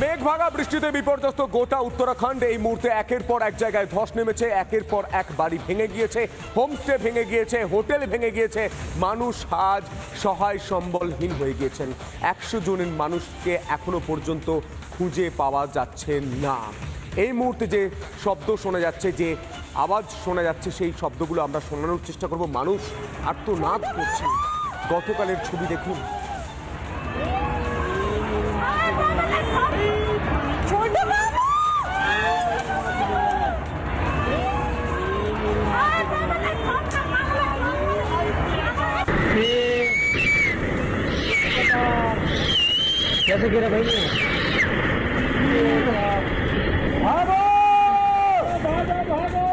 মেঘভাঙা বৃষ্টিতে বিপর্যস্ত গোটা উত্তরাখণ্ড। এই মুহূর্তে একের পর এক জায়গায় ধস নেমেছে, একের পর এক বাড়ি ভেঙে গিয়েছে, হোমস্টে ভেঙে গিয়েছে, হোটেল ভেঙে গিয়েছে। মানুষ আজ সহায় সম্বলহীন হয়ে গিয়েছেন। 100 জনের মানুষকে এখনো পর্যন্ত খুঁজে পাওয়া যাচ্ছে না। এই মুহূর্তে যে শব্দ শোনা যাচ্ছে, যে আওয়াজ শোনা যাচ্ছে, সেই শব্দগুলো আমরা শোনানোর চেষ্টা করব। মানুষ আর্তনাদ করছে। গতকালের ছবি দেখুন। कैसे गिरा भाई? भागो भागो भागो।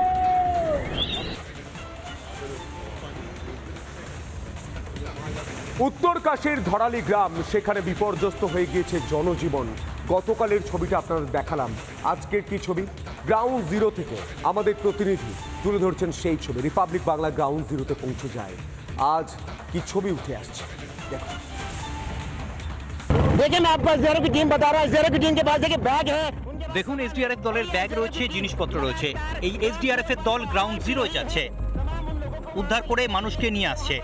উত্তরকাশীর ধরালি গ্রাম, সেখানে বিপর্যস্ত হয়ে গিয়েছে জনজীবন। গতকালের ছবিটা আপনাদের দেখালাম। আজকের কি ছবি? গ্রাউন্ড জিরো থেকে আমাদের প্রতিনিধি তুলে ধরছেন সেই ছবি। রিপাবলিক বাংলা গ্রাউন্ড জিরোতে পৌঁছে যায়। আজ কি ছবি উঠে আসছে দেখুন। देखिए मैं आपको एसडीआरएफ की टीम बता रहा हूँ। एसडीआरएफ की टीम के पास देखिए बैग है। দেখুন এসডিআরএফ দলের ব্যাগ রয়েছে, জিনিসপত্র রয়েছে। এই এসডিআরএফ এর দল গ্রাউন্ড জিরো যাচ্ছে, উদ্ধার করে মানুষকে নিয়ে আসছে।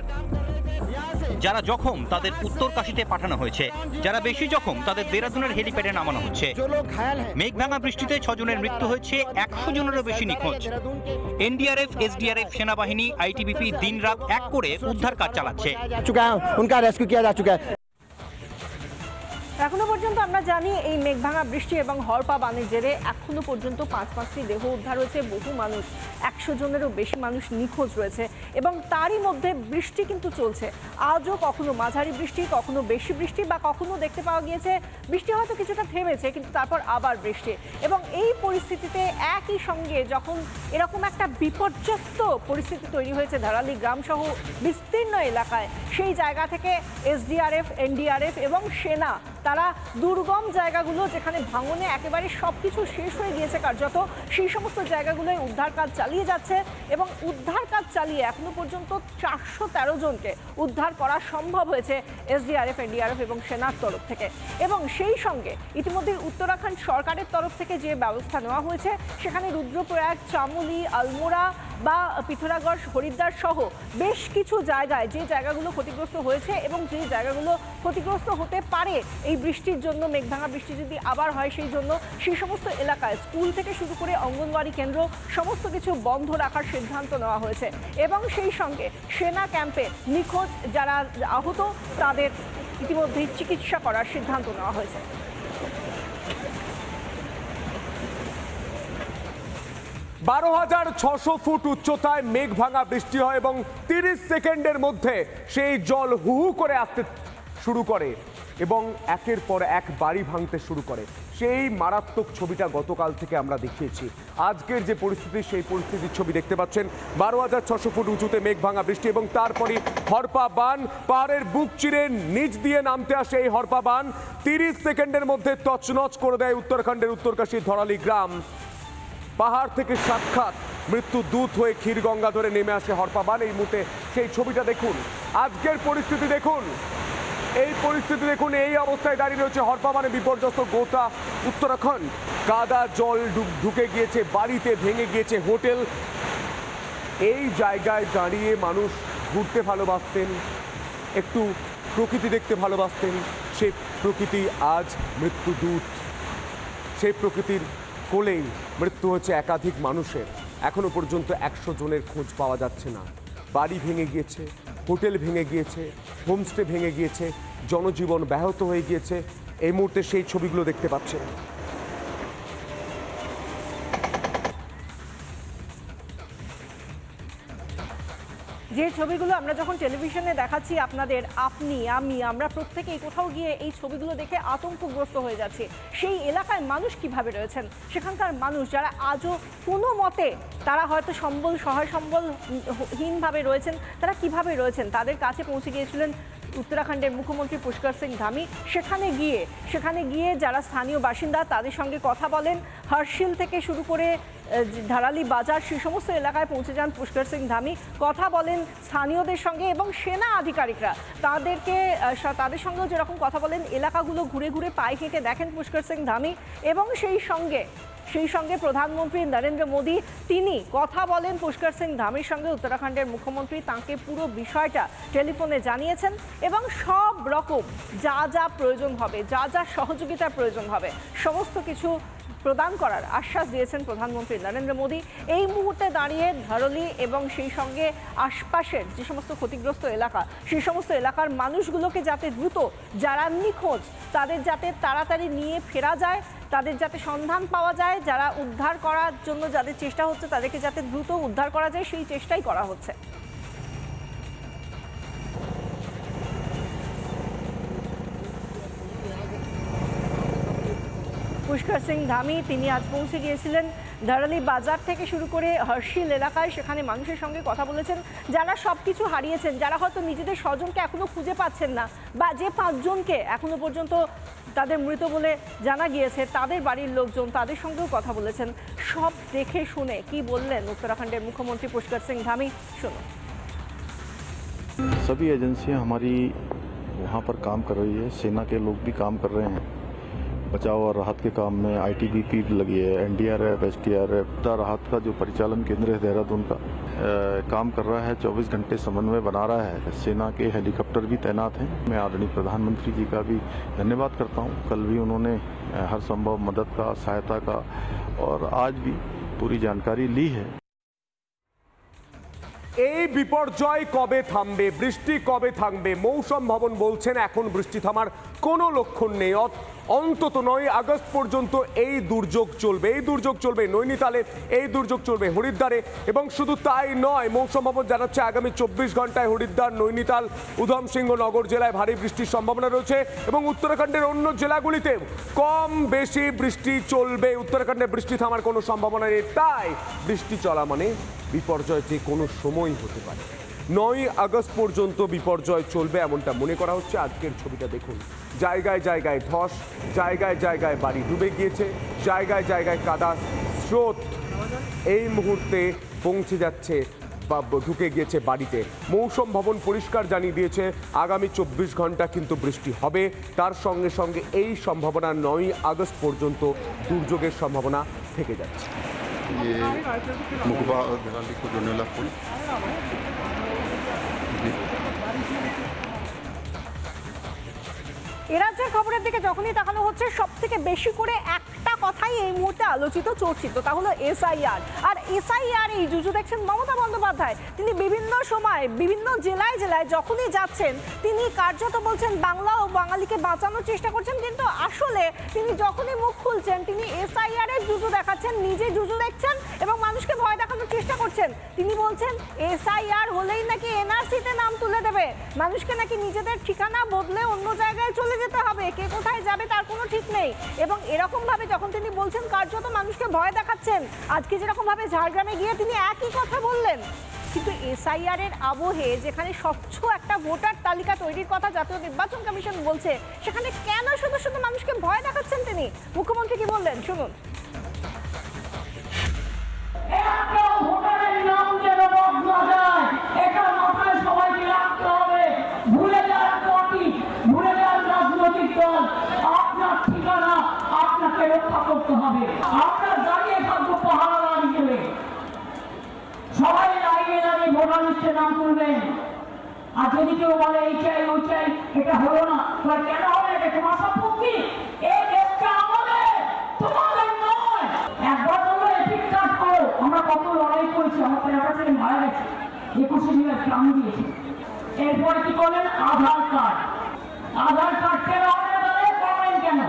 যারা জখম তাদের উত্তরকাশীতে পাঠানো হয়েছে, যারা বেশি জখম তাদের দেরাদুনের হেলিপ্যাডে নামানো হচ্ছে। মেঘভাঙা বৃষ্টিতে 6 জনের মৃত্যু হয়েছে, 100 জনেরও বেশি নিখোঁজ। এনডিআরএফ, এসডিআরএফ, সেনাবাহিনী, আইটিবিপি দিনরাত এক করে উদ্ধার কাজ চালাচ্ছে। এখনো পর্যন্ত আমরা জানি এই মেঘভাঙা বৃষ্টি এবং হরপা বানের জেরে এখনো পর্যন্ত 5টি দেহ উদ্ধার হয়েছে। বহু মানুষ, 100 জনেরও বেশি মানুষ নিখোঁজ রয়েছে এবং তারই মধ্যে বৃষ্টি কিন্তু চলছে। আজও কখনো মাঝারি বৃষ্টি, কখনো বেশি বৃষ্টি, বা কখনো দেখতে পাওয়া গিয়েছে বৃষ্টি হয়তো কিছুটা থেমেছে কিন্তু তারপর আবার বৃষ্টি। এবং এই পরিস্থিতিতে একই সঙ্গে যখন এরকম একটা বিপর্যস্ত পরিস্থিতি তৈরি হয়েছে ধরালি গ্রাম সহ বিস্তীর্ণ এলাকায়, সেই জায়গা থেকে এসডিআরএফ, এনডিআরএফ এবং সেনা তারা দুর্গম জায়গাগুলো, যেখানে ভাঙনে একেবারে সব কিছু শেষ হয়ে গিয়েছে কার্যত, সেই সমস্ত জায়গাগুলোয় উদ্ধার কাজ চালিয়ে যাচ্ছে। এবং উদ্ধার কাজ চালিয়ে এখনো পর্যন্ত 413 জনকে উদ্ধার করা সম্ভব হয়েছে এসডিআরএফ, এনডিআরএফ এবং সেনার তরফ থেকে। এবং সেই সঙ্গে ইতিমধ্যে উত্তরাখণ্ড সরকারের তরফ থেকে যে ব্যবস্থা নেওয়া হয়েছে, সেখানে রুদ্রপ্রয়াগ, চামোলি, আলমোড়া বা পিথোরাগড়, হরিদ্বার সহ বেশ কিছু জায়গায়, যে জায়গাগুলো ক্ষতিগ্রস্ত হয়েছে এবং যে জায়গাগুলো ক্ষতিগ্রস্ত হতে পারে এই বৃষ্টির জন্য, মেঘভাঙা বৃষ্টি যদি আবার হয় সেই জন্য, সেই সমস্ত এলাকায় স্কুল থেকে শুরু করে অঙ্গনওয়াড়ি কেন্দ্র সমস্ত কিছু বন্ধ রাখার সিদ্ধান্ত নেওয়া হয়েছে। এবং সেই সঙ্গে সেনা ক্যাম্পে নিখোঁজ যারা আহত তাদের ইতিমধ্যেই চিকিৎসা করার সিদ্ধান্ত নেওয়া হয়েছে। বারো 12,600 ফুট উচ্চতায় মেঘভাঙা বৃষ্টি হয় এবং 30 সেকেন্ডের মধ্যে সেই জল হু হু করে আসতে শুরু করে এবং একের পর এক বাড়ি ভাঙতে শুরু করে। সেই মারাত্মক ছবিটা গতকাল থেকে আমরা দেখিয়েছি। আজকের যে পরিস্থিতি, সেই পরিস্থিতির ছবি দেখতে পাচ্ছেন। 12,600 ফুট উঁচুতে মেঘভাঙা বৃষ্টি এবং তারপরে হরপা বান, পাহাড়ের বুক চিরে নিচ দিয়ে নামতে আসে এই হরপা বান। 30 সেকেন্ডের মধ্যে তছনছ করে দেয় উত্তরাখণ্ডের উত্তরকাশী ধরালি গ্রাম। পাহাড় থেকে সাক্ষাৎ মৃত্যু দূত হয়ে ক্ষীরগঙ্গা ধরে নেমে আসে হরপা বান। এই মুহূর্তে সেই ছবিটা দেখুন। আজকের পরিস্থিতি দেখুন, এই পরিস্থিতি দেখুন। এই অবস্থায় দাঁড়িয়ে রয়েছে হরপা বানে বিপর্যস্ত গোটা উত্তরাখণ্ড। কাদা জল ঢুকে গিয়েছে, বাড়িতে ভেঙে গিয়েছে হোটেল। এই জায়গায় দাঁড়িয়ে মানুষ ঘুরতে ভালোবাসতেন, একটু প্রকৃতি দেখতে ভালোবাসতেন। সেই প্রকৃতি আজ মৃত্যু দূত। সেই প্রকৃতির কোলেই মৃত্যু হচ্ছে একাধিক মানুষের। এখনো পর্যন্ত 100 জনের খোঁজ পাওয়া যাচ্ছে না। বাড়ি ভেঙে গিয়েছে, হোটেল ভেঙে গিয়েছে, হোমস্টে ভেঙে গিয়েছে, জনজীবন ব্যাহত হয়ে গিয়েছে। এই মুহূর্তে সেই ছবিগুলো দেখতে পাচ্ছেন। যে ছবিগুলো আমরা যখন টেলিভিশনে দেখাচ্ছি আপনাদের, আপনি, আমি, আমরা প্রত্যেকেই কোথাও গিয়ে এই ছবিগুলো দেখে আতঙ্কগ্রস্ত হয়ে যাচ্ছে। সেই এলাকায় মানুষ কিভাবে রয়েছেন, সেখানকার মানুষ যারা আজও কোনো মতে তারা হয়তো সহায় সম্বলহীনভাবে রয়েছেন, তারা কিভাবে রয়েছেন, তাদের কাছে পৌঁছে গিয়েছিলেন উত্তরাখণ্ডের মুখ্যমন্ত্রী পুষ্কর সিং ধামি। সেখানে গিয়ে যারা স্থানীয় বাসিন্দা তাদের সঙ্গে কথা বলেন। হর্ষিল থেকে শুরু করে ধারালি বাজার সেই সমস্ত এলাকায় পৌঁছে যান পুষ্কর সিং ধামি, কথা বলেন স্থানীয়দের সঙ্গে এবং সেনা আধিকারিকরা তাদের সঙ্গেও যেরকম কথা বলেন, এলাকাগুলো ঘুরে ঘুরে পায়ে হেঁটে দেখেন পুষ্কর সিং ধামি এবং সেই সঙ্গে প্রধানমন্ত্রী নরেন্দ্র মোদী তিনি কথা বলেন পুষ্কর সিং ধামির সঙ্গে। উত্তরাখণ্ডের মুখ্যমন্ত্রী তাঁকে পুরো বিষয়টা টেলিফোনে জানিয়েছেন এবং সব রকম যা যা প্রয়োজন হবে, যা যা সহযোগিতার প্রয়োজন হবে সমস্ত কিছু প্রদান করার আশ্বাস দিয়েছেন প্রধানমন্ত্রী নরেন্দ্র মোদী। এই মুহূর্তে দাঁড়িয়ে ধরলি এবং সেই সঙ্গে আশপাশের যে সমস্ত ক্ষতিগ্রস্ত এলাকা, সেই সমস্ত এলাকার মানুষগুলোকে যাতে দ্রুত, যারা নিখোঁজ তাদের যাতে তাড়াতাড়ি নিয়ে ফেরা যায়, তাদের যাতে সন্ধান পাওয়া যায়, যারা উদ্ধার করার জন্য যাদের চেষ্টা হচ্ছে তাদেরকে যাতে দ্রুত উদ্ধার করা যায় সেই চেষ্টাই করা হচ্ছে। পুষ্কর সিং ধামি তিনি আজ পৌঁছে গিয়েছিলেন ধারালি বাজার থেকে শুরু করে হর্ষিল এলাকায়, সেখানে মানুষের সঙ্গে কথা বলেছেন যারা সব কিছু হারিয়েছেন, যারা হয়তো নিজেদের স্বজনকে এখনো খুঁজে পাচ্ছেন না, বা যে 5 জনকে এখনো পর্যন্ত তাদের মৃত বলে জানা গিয়েছে তাদের বাড়ির লোকজন, তাদের সঙ্গেও কথা বলেছেন। সব দেখে শুনে কি বললেন উত্তরাখণ্ডের মুখ্যমন্ত্রী পুষ্কর সিং ধামি, শুনুন। सभी एजेंसियां हमारी वहाँ पर काम कर रही है, सेना के लोग भी काम कर रहे हैं, बचाव और राहत के काम में आईटीबीपी लगी है, एनडीआरएफ, एसडीआरएफ, राहत का जो परिचालन केंद्र है देहरादून का काम कर रहा है, 24 घंटे समन्वय बना रहा है। सेना के हेलीकॉप्टर भी तैनात हैं। मैं आदरणीय प्रधानमंत्री जी का भी धन्यवाद करता हूँ। कल भी उन्होंने हर संभव मदद का, सहायता का और आज भी पूरी जानकारी ली है। এই বিপর্যয় কবে থামবে, বৃষ্টি কবে থামবে? মৌসুম ভবন বলছেন এখন বৃষ্টি থামার কোনো লক্ষণ নেই, অন্তত 9 আগস্ট পর্যন্ত এই দুর্যোগ চলবে নৈনিতালে, এই দুর্যোগ চলবে হরিদ্বারে। এবং শুধু তাই নয়, মৌসুম ভবন জানাচ্ছে আগামী 24 ঘন্টায় হরিদ্বার, নৈনিতাল, উধমসিংহ নগর জেলায় ভারী বৃষ্টির সম্ভাবনা রয়েছে এবং উত্তরাখণ্ডের অন্য জেলাগুলিতে কম বেশি বৃষ্টি চলবে। উত্তরাখণ্ডে বৃষ্টি থামার কোনো সম্ভাবনা নেই, তাই বৃষ্টি চলা মানে বিপর্যয় যে কোনো সময় হতে পারে। 9 আগস্ট পর্যন্ত বিপর্যয় চলবে এমনটা মনে করা হচ্ছে। আজকের ছবিটা দেখুন, জায়গায় জায়গায় ধস, জায়গায় জায়গায় বাড়ি ডুবে গিয়েছে, জায়গায় জায়গায় কাদা স্রোত এই মুহূর্তে পৌঁছে যাচ্ছে বা ঢুকে গিয়েছে বাড়িতে। মৌসুম ভবন পরিষ্কার জানিয়ে দিয়েছে আগামী 24 ঘন্টা কিন্তু বৃষ্টি হবে, তার সঙ্গে সঙ্গে এই সম্ভাবনা 9 আগস্ট পর্যন্ত দুর্যোগের সম্ভাবনা থেকে যাচ্ছে। ये मुकबा और दिवाली को जोनेला पुल রাজ্যের খবরের দিকে যখনই তাকানো হচ্ছে সব থেকে বেশি করে একটা কথাই এই মুহূর্তে আলোচিত, চর্চিত, তা হলো এসআইআর। আর এসআইআর এই জুজু দেখছেন মমতা বন্দ্যোপাধ্যায়। তিনি বিভিন্ন সময় বিভিন্ন জেলায় যখনই যাচ্ছেন তিনি কার্যত বলছেন বাংলা ও বাঙালিকে বাঁচানোর চেষ্টা করছেন, কিন্তু আসলে তিনি যখনই মুখ খুলছেন তিনি এসআইআর এর জুজু দেখাচ্ছেন, নিজে জুজু দেখছেন এবং মানুষকে ভয় দেখানোর চেষ্টা করছেন। তিনি বলছেন এসআইআর হলেই নাকি এনআরসিতে নাম তুলে দেবে, মানুষকে নাকি নিজেদের ঠিকানা বদলে অন্য জায়গায় চলে যেতে হবে, কে কোথায় যাবে তার কোনো ঠিক নেই। এবং এরকম ভাবে যখন তিনি বলছেন কার্যত মানুষকে ভয় দেখাচ্ছেন, আজকে যেরকম ভাবে ঝাড়গ্রামে গিয়ে তিনি একই কথা বললেন। কিন্তু এসআইআর এর আবহে যেখানে স্বচ্ছ একটা ভোটার তালিকা তৈরির কথা জাতীয় নির্বাচন কমিশন বলছে, সেখানে কেন শুধু শুধু মানুষকে ভয় দেখাচ্ছেন তিনি? মুখ্যমন্ত্রী কি বললেন শুনুন। আপনার ঠিকানা আপনাকে রক্ষা করতে হবে। আমরা দাঁড়িয়ে থাকবো পাহারা দাঁড়িয়ে, সবাই দাঁড়িয়ে দাঁড়িয়ে ভোটার লিস্টে নাম তুলবেন। আর যদি কেউ বলে এই চাই ওই চাই, এটা হলো না, কেন হবে? এটা তোমার সম্পত্তি, এই দেশটা আমাদের, তোমাদের নয়। একবার বললো এপিক কার্ড করো, আমরা কত লড়াই করেছি, আমার এলাকা থেকে মারা গেছে, 21 জেলায় প্রাণ দিয়েছে। এরপরে কি করলেন? আধার কার্ড। আধার কার্ড কেন করবেন কেন?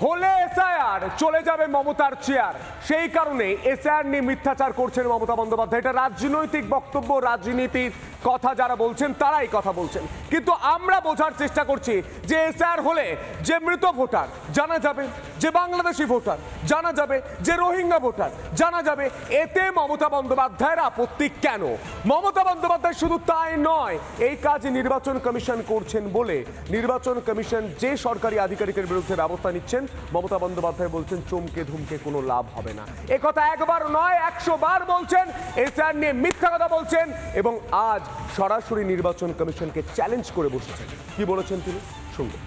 হলে এসআইআর চলে যাবে মমতার চেয়ার, সেই কারণে এসআইআর নিয়ে মিথ্যাচার করছেন মমতা বন্দ্যোপাধ্যায়। এটা রাজনৈতিক বক্তব্য, রাজনীতির কথা যারা বলছেন তারাই কথা বলছেন, কিন্তু আমরা বোঝার চেষ্টা করছি যে এসআর হলে যে মৃত ভোটার জানা যাবে, যে বাংলাদেশি ভোটার জানা যাবে, যে রোহিঙ্গা ভোটার জানা যাবে। এতে মমতা বন্দ্যোপাধ্যায়ের আপত্তি কেন? মমতা বন্দ্যোপাধ্যায় শুধু তাই নয়, এই কাজ নির্বাচন কমিশন করছেন বলে নির্বাচন কমিশন যে সরকারি আধিকারিকের বিরুদ্ধে ব্যবস্থা নিচ্ছেন, মমতা বন্দ্যোপাধ্যায় বলছেন চমকে ধুমকে কোনো লাভ হবে না। এ কথা একবার নয় 100 বার বলছেন, এসআর নিয়ে মিথ্যা কথা বলছেন এবং আজ সরাসরি নির্বাচন কমিশনকে চ্যালেঞ্জ করে বসেছেন। কি বলেছেন তিনি শুনবেন।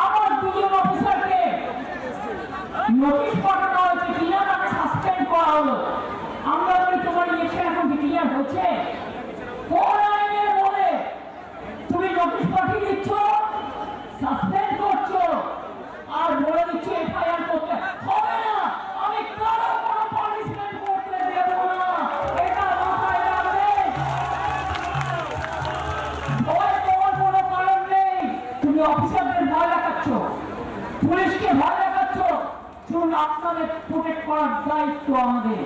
আমার দুজন অফিসারকে নোটিশ পাঠানো হয়েছে, কিনা তাকে সাসপেন্ড করা হলো। আমরা বলি তোমার ইলেকশন এখন ডিক্লিয়ার হচ্ছে, কোন আইনের বলে তুমি নোটিশ পাঠিয়ে দিচ্ছ, সাসপেন্ড করছো আর বলে দিচ্ছ এফআইআর করতে হবে না। আমি কারো কোনো পানিশমেন্ট করতে দেব না, এটা মাথায় রাখবেন। ভয় পাওয়ার কোনো কারণ নেই। তুমি অফিসারদের ভয় দেখাচ্ছ, পুলিশকে ভয় দেখাচ্ছ। শুনুন, আপনাদের প্রোটেক্ট করার দায়িত্ব আমাদের।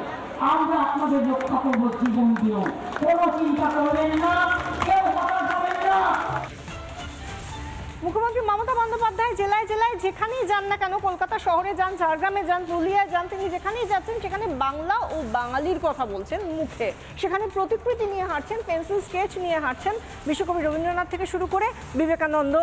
আমরা আপনাদের রক্ষা করবো জীবন দিয়েও, কোনো চিন্তা করবেন না, কেউ হতাশ হবেন না। মুখ্যমন্ত্রী মমতা বন্দ্যোপাধ্যায় জেলায় জেলায় যেখানেই যান না কেন, কলকাতা শহরে যান, ঝাড়গ্রামে যান, পুরুলিয়ায় যান, তিনি যেখানেই যাচ্ছেন সেখানে বাংলা ও বাঙালির কথা বলছেন মুখে। সেখানে প্রতিকৃতি নিয়ে হাঁটছেন, পেন্সিল স্কেচ নিয়ে হাঁটছেন, বিশ্বকবি রবীন্দ্রনাথ থেকে শুরু করে বিবেকানন্দ,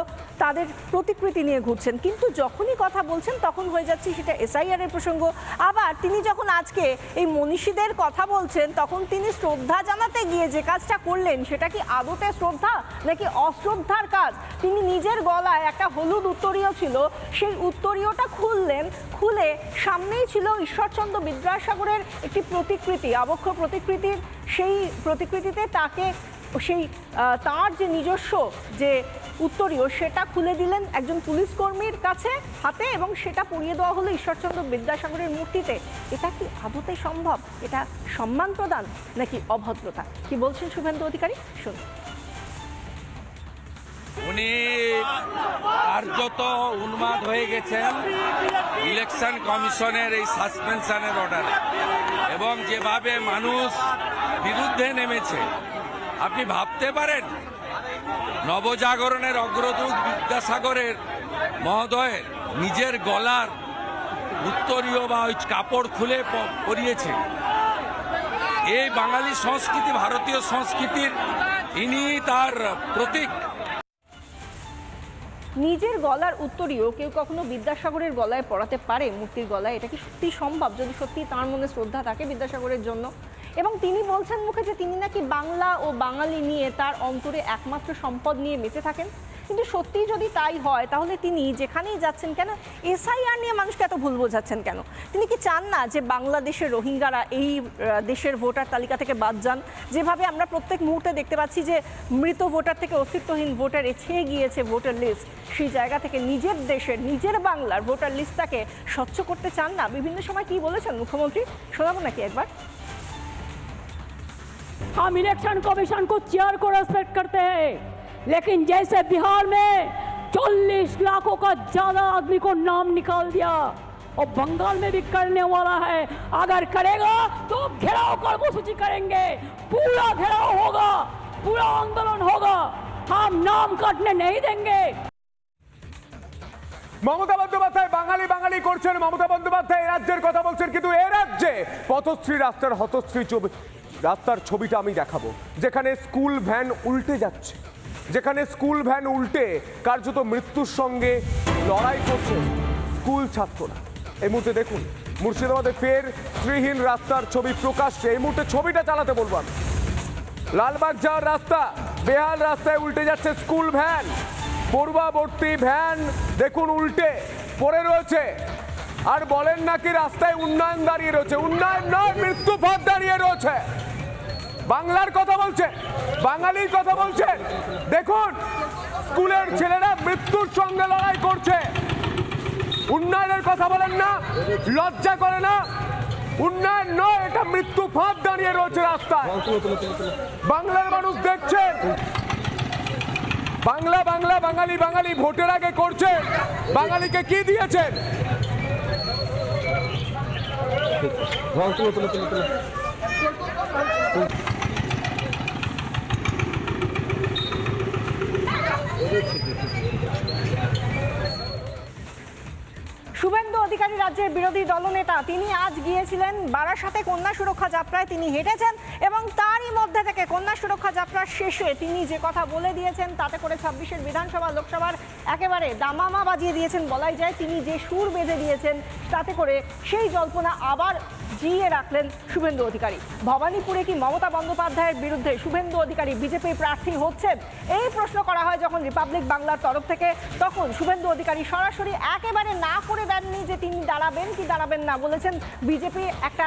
তাদের প্রতিকৃতি নিয়ে ঘুরছেন। কিন্তু যখনই কথা বলছেন তখন হয়ে যাচ্ছে সেটা এসআইআর এর প্রসঙ্গ। আবার তিনি যখন আজকে এই মনীষীদের কথা বলছেন তখন তিনি শ্রদ্ধা জানাতে গিয়ে যে কাজটা করলেন সেটা কি আদতে শ্রদ্ধা নাকি অশ্রদ্ধার কাজ? তিনি নিজের গলায় একটা হলুদ উত্তরীয় ছিল, সেই উত্তরীয়টা খুললেন, খুলে সামনেই ছিল ঈশ্বরচন্দ্র বিদ্যাসাগরের একটি প্রতিকৃতি, আবক্ষ প্রতিকৃতির। সেই প্রতিকৃতিতে তাকে সেই তার যে নিজস্ব যে উত্তরীয় সেটা খুলে দিলেন একজন পুলিশ কর্মীর কাছে হাতে, এবং সেটা পরিয়ে দেওয়া হলো ঈশ্বরচন্দ্র বিদ্যাসাগরের মূর্তিতে। এটা কি আদতে সম্ভব? এটা সম্মান প্রদান নাকি অভদ্রতা? কি বলছেন শুভেন্দু অধিকারী, শুনুন। উনি কার্যত উন্মাদ হয়ে গেছেন ইলেকশন কমিশনের এই সাসপেনশনের অর্ডারে, এবং যেভাবে মানুষ বিরুদ্ধে নেমেছে আপনি ভাবতে পারেন নবজাগরণের অগ্রদূত বিদ্যাসাগরের মহোদয়ের নিজের গলার উত্তরীয় বা ওই কাপড় খুলে পরিয়েছে। এই বাঙালি সংস্কৃতি, ভারতীয় সংস্কৃতির ইনি তার প্রতীক। নিজের গলার উত্তরীয় কেউ কখনো বিদ্যাসাগরের গলায় পড়াতে পারে, মূর্তির গলায়? এটা কি সত্যি সম্ভব যদি সত্যি তার মনে শ্রদ্ধা থাকে বিদ্যাসাগরের জন্য? এবং তিনি বলছেন মুখে যে তিনি নাকি বাংলা ও বাঙালি নিয়ে তার অন্তরে একমাত্র সম্পদ নিয়ে বেঁচে থাকেন। কিন্তু সত্যি যদি তাই হয় তাহলে তিনি যেখানেই যাচ্ছেন কেন এসআইআর নিয়ে মানুষকে এত ভুল বোঝাচ্ছেন কেন? তিনি কি চান না যে বাংলাদেশের রোহিঙ্গারা এই দেশের ভোটার তালিকা থেকে বাদ যান? যেভাবে আমরা প্রত্যেক মুহূর্তে দেখতে পাচ্ছি যে মৃত ভোটার থেকে অস্তিত্বহীন ভোটার ছেয়ে গিয়েছে ভোটার লিস্ট, সেই জায়গা থেকে নিজের দেশের, নিজের বাংলার ভোটার লিস্টটাকে স্বচ্ছ করতে চান না? বিভিন্ন সময় কি বলেছেন মুখ্যমন্ত্রী, শোনাবো নাকি একবার? हम इलेक्शन कमीशन को चेयर को रेस्पेक्ट करते हैं, लेकिन जैसे बिहार में 40 लाखों का ज्यादा आदमी को नाम निकाल दिया और बंगाल में भी करने वाला है, अगर करेगा तो घेराव कर्मसूची करेंगे, पूरा घेराव होगा, पूरा आंदोलन होगा, हम नाम काटने नहीं देंगे। মমতা বন্দ্যোপাধ্যায় বাঙালি বাঙালি করছেন, মমতা বন্দ্যোপাধ্যায় এই রাজ্যের কথা বলছেন, কিন্তু এ রাজ্যে পথশ্রী রাস্তার হতশ্রী রাস্তার ছবিটা আমি দেখাবো, যেখানে স্কুল ভ্যান উল্টে যাচ্ছে, যেখানে স্কুল ভ্যান উল্টে কার্যত মৃত্যুর সঙ্গে লড়াই করছে স্কুল ছাত্ররা। এই মুহূর্তে দেখুন মুর্শিদাবাদে ফের শ্রীহীন রাস্তার ছবি প্রকাশ্যে। এই মুহূর্তে ছবিটা চালাতে বলবো আমি। লালবাগ যাওয়ার রাস্তা বেহাল, রাস্তায় উল্টে যাচ্ছে স্কুল ভ্যান, পূর্ববর্তী ভ্যান দেখুন উল্টে পড়ে রয়েছে, আর বলেন নাকি রাস্তায় উন্নয়ন দাঁড়িয়ে রয়েছে। উন্নয়ন নয়, মৃত্যু পথ দাঁড়িয়ে রয়েছে। বাংলার কথা বলছেন, বাঙালির কথা বলছেন। দেখুন স্কুলের ছেলেরা মৃত্যুর সঙ্গে লড়াই করছে। উন্নয়নের কথা বলেন না, লজ্জা করে না? উন্নয়ন নয়, এটা মৃত্যু ফাঁদ দাঁড়িয়ে রয়েছে রাস্তায়। বাংলার মানুষ দেখছেন, বাংলা বাংলা বাঙালি বাঙালি ভোটের আগে করছে। বাঙালিকে কি দিয়েছেন? শুভেন্দু অধিকারী রাজ্যের বিরোধী দলনেতা, তিনি আজ গিয়েছিলেন বারাসাতে কন্যা সুরক্ষা যাত্রায়, তিনি হেঁটেছেন এবং তারই মধ্যে থেকে কন্যা সুরক্ষা যাত্রার শেষে তিনি যে কথা বলে দিয়েছেন তাতে করে 26-এর বিধানসভা লোকসভার একেবারে দামামা বাজিয়ে দিয়েছেন বলাই যায়। তিনি যে সুর বেঁধে দিয়েছেন তাতে করে সেই জল্পনা আবার জিয়ে রাখলেন শুভেন্দু অধিকারী। ভবানীপুরে কি মমতা বন্দ্যোপাধ্যায়ের বিরুদ্ধে শুভেন্দু অধিকারী বিজেপি প্রার্থী হচ্ছেন, এই প্রশ্ন করা হয় যখন রিপাবলিক বাংলার তরফ থেকে, তখন শুভেন্দু অধিকারী সরাসরি একেবারে না করে দেননি যে তিনি দাঁড়াবেন কি দাঁড়াবেন না। বলেছেন বিজেপি একটা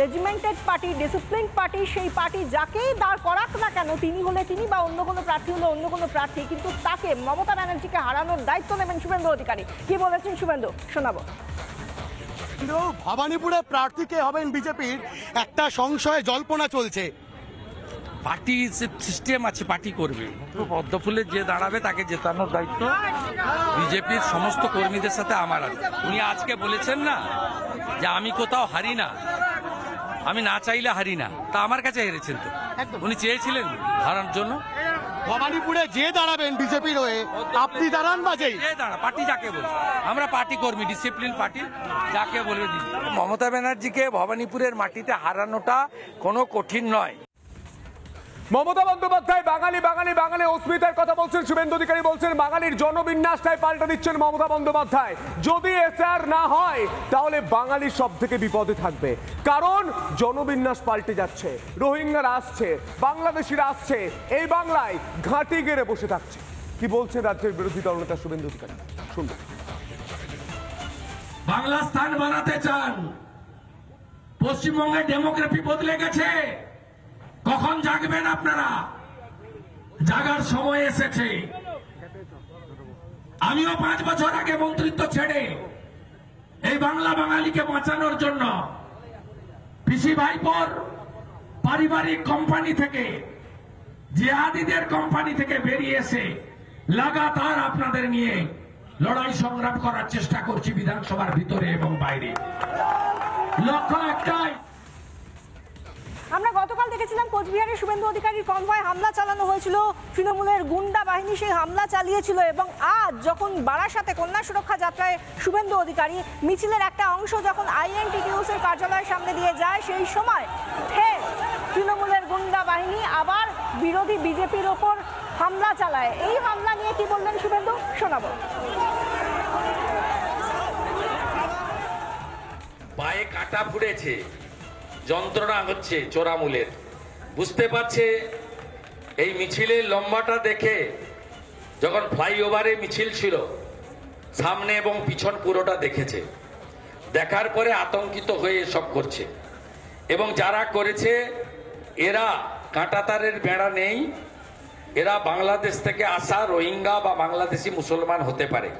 রেজিমেন্টেড পার্টি, ডিসিপ্লিন পার্টি, সেই পার্টি যাকেই দাঁড় করাক না কেন, তিনি হলে তিনি বা অন্য কোনো প্রার্থী হলে অন্য কোনো প্রার্থী, কিন্তু তাকে মমতা ব্যানার্জিকে হারানোর দায়িত্ব নেবেন শুভেন্দু অধিকারী। কি বলেছেন শুভেন্দু, শোনাবো। ভবানীপুরে প্রার্থী কে হবেন বিজেপির একটা সংশয় জল্পনা চলছে। পার্টি সিস্টেম আছে, পার্টি করবে। পদ্মফুলে যে দাঁড়াবে তাকে জেতানোর দায়িত্ব বিজেপির সমস্ত কর্মীদের সাথে আমার আছে। উনি আজকে বলেছেন না যে আমি কোথাও হারি না, আমি না চাইলে হারি না, তা আমার কাছে হেরেছেন তো। উনি চেয়েছিলেন হারার জন্য। ভবানীপুরে যে দাঁড়াবেন বিজেপির হয়ে, আপনি দাঁড়ান বা যে দাঁড়া, পার্টি যাকে বলবে, আমরা পার্টি কর্মী, ডিসিপ্লিন পার্টি, যাকে বলবে। মমতা ব্যানার্জিকে ভবানীপুরের মাটিতে হারানোটা কোনো কঠিন নয়। মমতা বন্দ্যোপাধ্যায় বাঙালি বাঙালি বাঙালি অস্মিতার কথা বলছেন, শুভেন্দু অধিকারী বলছেন বাঙালির জনবিন্যাসটাই পাল্টে দিচ্ছেন মমতা বন্দ্যোপাধ্যায়। যদি এসআর না হয় তাহলে বাঙালি সব থেকে বিপদে থাকবে, কারণ জনবিন্যাস পাল্টে যাচ্ছে, রোহিঙ্গারা আসছে, বাংলাদেশিরা আসছে, এই বাংলায় ঘাঁটি গেড়ে বসে থাকছে। কি বলছেন রাজ্যের বিরোধী দলনেতা শুভেন্দু অধিকারী, শুনবেন। বাংলা স্থান বানাতে চান, পশ্চিমবঙ্গের ডেমোগ্রাফি বদলে গেছে, কখন জাগবেন আপনারা? জাগার সময় এসেছে। আমিও 5 বছর আগে মন্ত্রিত্ব ছেড়ে এই বাংলা বাঙালিকে বাঁচানোর জন্য পিসি ভাইপোর পারিবারিক কোম্পানি থেকে, জিহাদিদের কোম্পানি থেকে বেরিয়ে এসে লাগাতার আপনাদের নিয়ে লড়াই সংগ্রাম করার চেষ্টা করছি বিধানসভার ভিতরে এবং বাইরে। লক্ষ্য একটাই। আমরা গতকাল দেখেছিলাম কোচবিহারে শুভেন্দু অধিকারীর কনভয় হামলা চালানো হয়েছিল, তৃণমূলের গুন্ডা বাহিনী সেই হামলা চালিয়েছিল, এবং আজ যখন বারাসাতে কন্যা সুরক্ষা যাত্রায় শুভেন্দু অধিকারী মিছিলের একটা অংশ যখন আইএনটিটিউসির কার্যালয়ের সামনে দিয়ে যায়, সেই সময় ফের তৃণমূলের গুন্ডা বাহিনী আবার বিরোধী বিজেপির ওপর হামলা চালায়। এই হামলা নিয়ে কি বললেন শুভেন্দু, শোনাবো। পায়ে কাটা ফুটেছে, যন্ত্রণা হচ্ছে চোরামূলের, বুঝতে পারছে। এই মিছিলের লম্বাটা দেখে, যখন ফ্লাইওভারে মিছিল ছিল, সামনে এবং পিছন পুরোটা দেখেছে, দেখার পরে আতঙ্কিত হয়ে এসব করছে। এবং যারা করেছে এরা কাঁটাতারের বেড়া নেই, এরা বাংলাদেশ থেকে আসা রোহিঙ্গা বা বাংলাদেশি মুসলমান হতে পারে।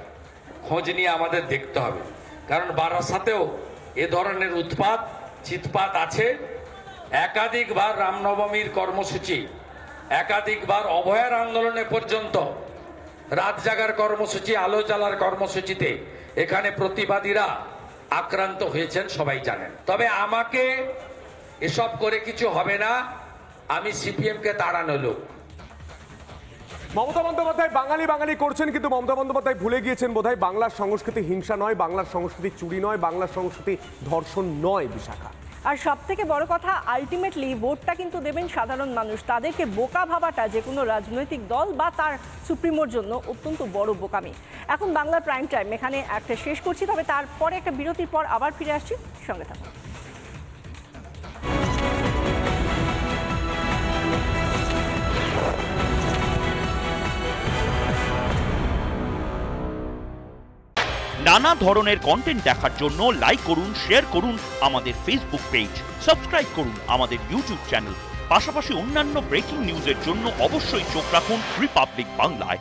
খোঁজ নিয়ে আমাদের দেখতে হবে, কারণ বারাসাতেও এ ধরনের উৎপাত চিৎপাত আছে। একাধিকবার রামনবমীর কর্মসূচি, একাধিকবার অভয়ার আন্দোলনে পর্যন্ত রাত জাগার কর্মসূচি, আলো জ্বালার কর্মসূচিতে এখানে প্রতিবাদীরা আক্রান্ত হয়েছেন, সবাই জানেন। তবে আমাকে এসব করে কিছু হবে না, আমি সিপিএমকে তাড়ানো লোক। মমতা বন্দ্যোপাধ্যায় বাঙালি বাঙালি করছেন, কিন্তু মমতা বন্দ্যোপাধ্যায় ভুলে গিয়েছেন বোধহয় বাংলার সংস্কৃতি হিংসা নয়, বাংলার সংস্কৃতি চুরি নয়, বাংলার সংস্কৃতি ধর্ষণ নয় বিশাখা। আর সব থেকে বড় কথা, আলটিমেটলি ভোটটা কিন্তু দেবেন সাধারণ মানুষ। তাদেরকে বোকা ভাবাটা যে কোনো রাজনৈতিক দল বা তার সুপ্রিমোর জন্য অত্যন্ত বড় বোকামি। এখন বাংলার প্রাইম টাইম এখানে একটা শেষ করছি, তবে তারপরে একটা বিরতির পর আবার ফিরে আসছি, সঙ্গে থাকুন। নানা ধরনের কন্টেন্ট দেখার জন্য লাইক করুন, শেয়ার করুন আমাদের ফেসবুক পেজ, সাবস্ক্রাইব করুন আমাদের ইউটিউব চ্যানেল। পাশাপাশি অন্যান্য ব্রেকিং নিউজের জন্য অবশ্যই চোখ রাখুন রিপাবলিক বাংলায়।